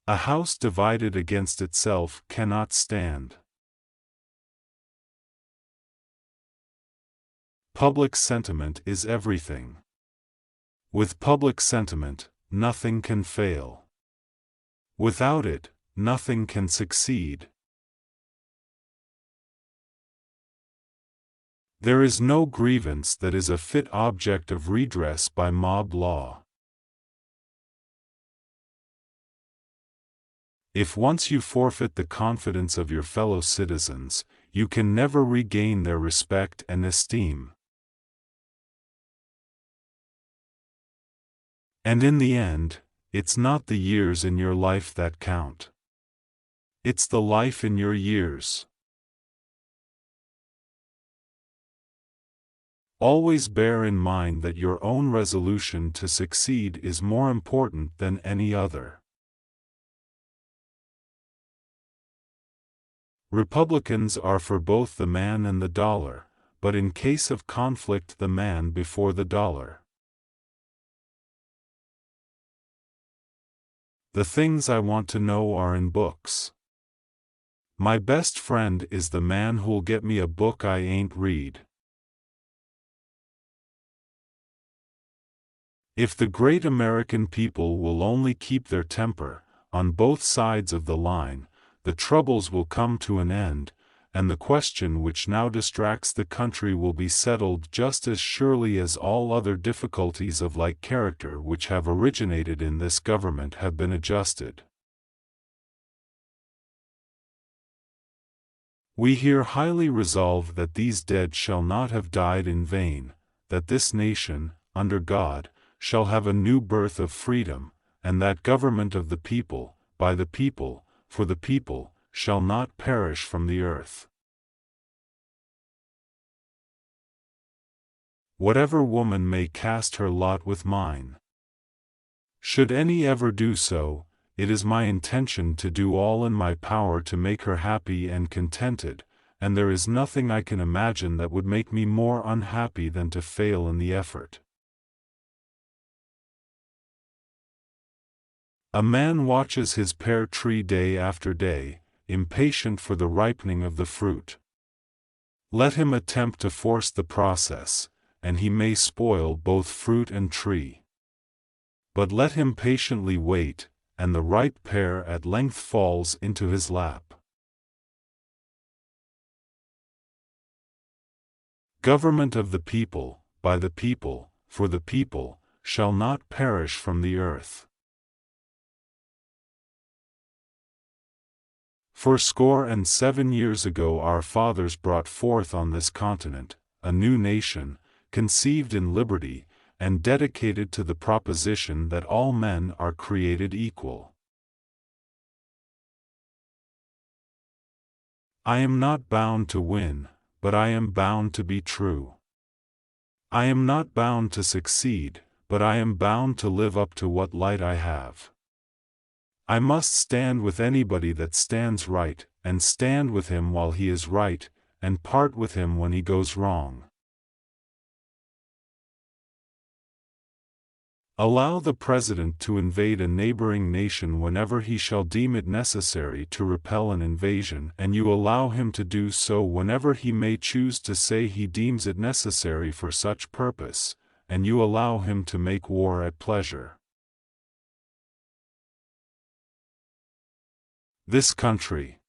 A house divided against itself cannot stand. Public sentiment is everything. With public sentiment, nothing can fail. Without it, nothing can succeed. There is no grievance that is a fit object of redress by mob law. If once you forfeit the confidence of your fellow citizens, you can never regain their respect and esteem. And in the end, it's not the years in your life that count. It's the life in your years. Always bear in mind that your own resolution to succeed is more important than any other. Republicans are for both the man and the dollar, but in case of conflict the man before the dollar. The things I want to know are in books. My best friend is the man who'll get me a book I ain't read. If the great American people will only keep their temper, on both sides of the line, the troubles will come to an end, and the question which now distracts the country will be settled just as surely as all other difficulties of like character which have originated in this government have been adjusted. We here highly resolve that these dead shall not have died in vain, that this nation, under God, shall have a new birth of freedom, and that government of the people, by the people, for the people, shall not perish from the earth. Whatever woman may cast her lot with mine. Should any ever do so, it is my intention to do all in my power to make her happy and contented, and there is nothing I can imagine that would make me more unhappy than to fail in the effort. A man watches his pear tree day after day, impatient for the ripening of the fruit. Let him attempt to force the process, and he may spoil both fruit and tree. But let him patiently wait, and the ripe pear at length falls into his lap. Government of the people, by the people, for the people, shall not perish from the earth. 7 years ago our fathers brought forth on this continent a new nation, conceived in liberty, and dedicated to the proposition that all men are created equal. I am not bound to win, but I am bound to be true. I am not bound to succeed, but I am bound to live up to what light I have. I must stand with anybody that stands right, and stand with him while he is right, and part with him when he goes wrong. Allow the President to invade a neighboring nation whenever he shall deem it necessary to repel an invasion, and you allow him to do so whenever he may choose to say he deems it necessary for such purpose, and you allow him to make war at pleasure. This country,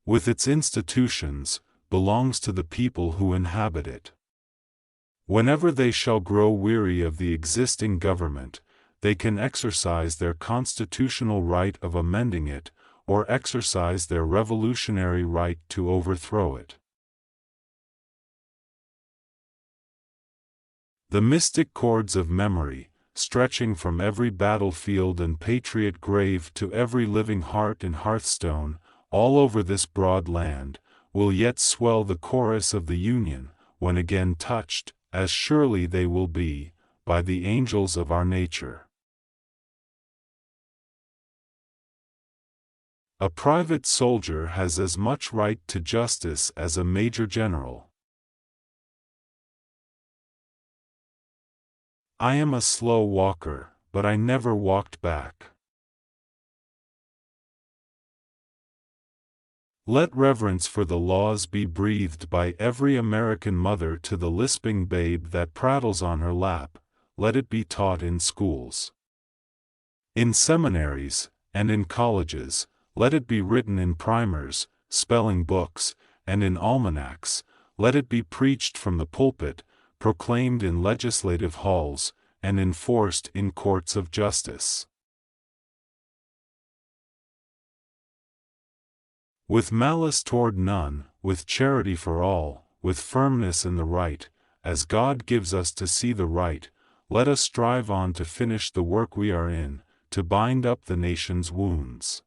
with its institutions, belongs to the people who inhabit it. Whenever they shall grow weary of the existing government, they can exercise their constitutional right of amending it, or exercise their revolutionary right to overthrow it. The mystic cords of memory, stretching from every battlefield and patriot grave to every living heart and hearthstone, all over this broad land, will yet swell the chorus of the Union, when again touched, as surely they will be, by the angels of our nature. A private soldier has as much right to justice as a major general. I am a slow walker, but I never walked back. Let reverence for the laws be breathed by every American mother to the lisping babe that prattles on her lap, let it be taught in schools. In seminaries, and in colleges, let it be written in primers, spelling books, and in almanacs, let it be preached from the pulpit, proclaimed in legislative halls, and enforced in courts of justice. With malice toward none, with charity for all, with firmness in the right, as God gives us to see the right, let us strive on to finish the work we are in, to bind up the nation's wounds.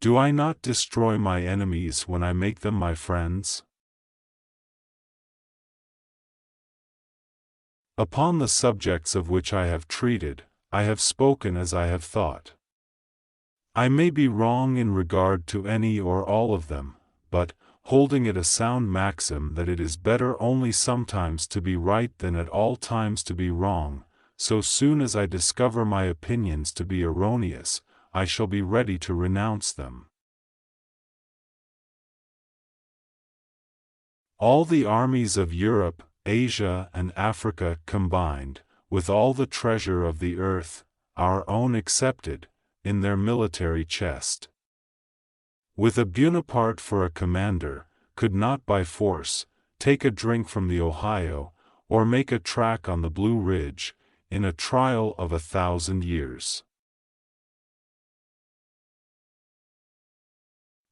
Do I not destroy my enemies when I make them my friends? Upon the subjects of which I have treated, I have spoken as I have thought. I may be wrong in regard to any or all of them, but, holding it a sound maxim that it is better only sometimes to be right than at all times to be wrong, so soon as I discover my opinions to be erroneous, I shall be ready to renounce them. All the armies of Europe, Asia, and Africa combined, with all the treasure of the earth, our own excepted, in their military chest, with a Bonaparte for a commander, could not by force take a drink from the Ohio, or make a track on the Blue Ridge, in a trial of 1,000 years.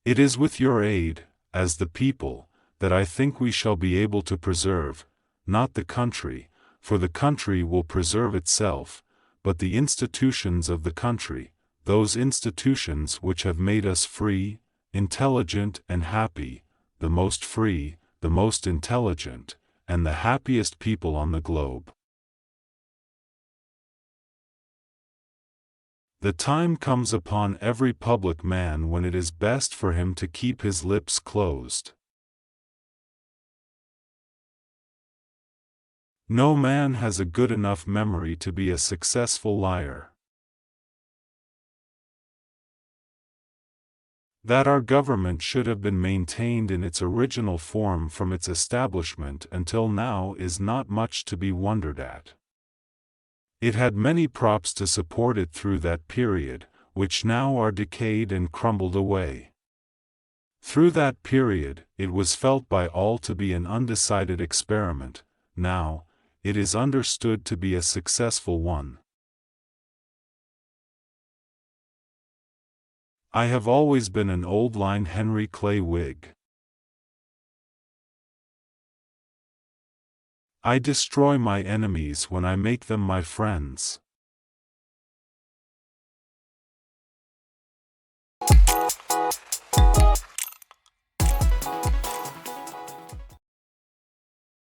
It is with your aid, as the people, that I think we shall be able to preserve, not the country, for the country will preserve itself, but the institutions of the country, those institutions which have made us free, intelligent and happy, the most free, the most intelligent, and the happiest people on the globe. The time comes upon every public man when it is best for him to keep his lips closed. No man has a good enough memory to be a successful liar. That our government should have been maintained in its original form from its establishment until now is not much to be wondered at. It had many props to support it through that period, which now are decayed and crumbled away. Through that period, it was felt by all to be an undecided experiment. Now, it is understood to be a successful one. I have always been an old-line Henry Clay Whig. I destroy my enemies when I make them my friends.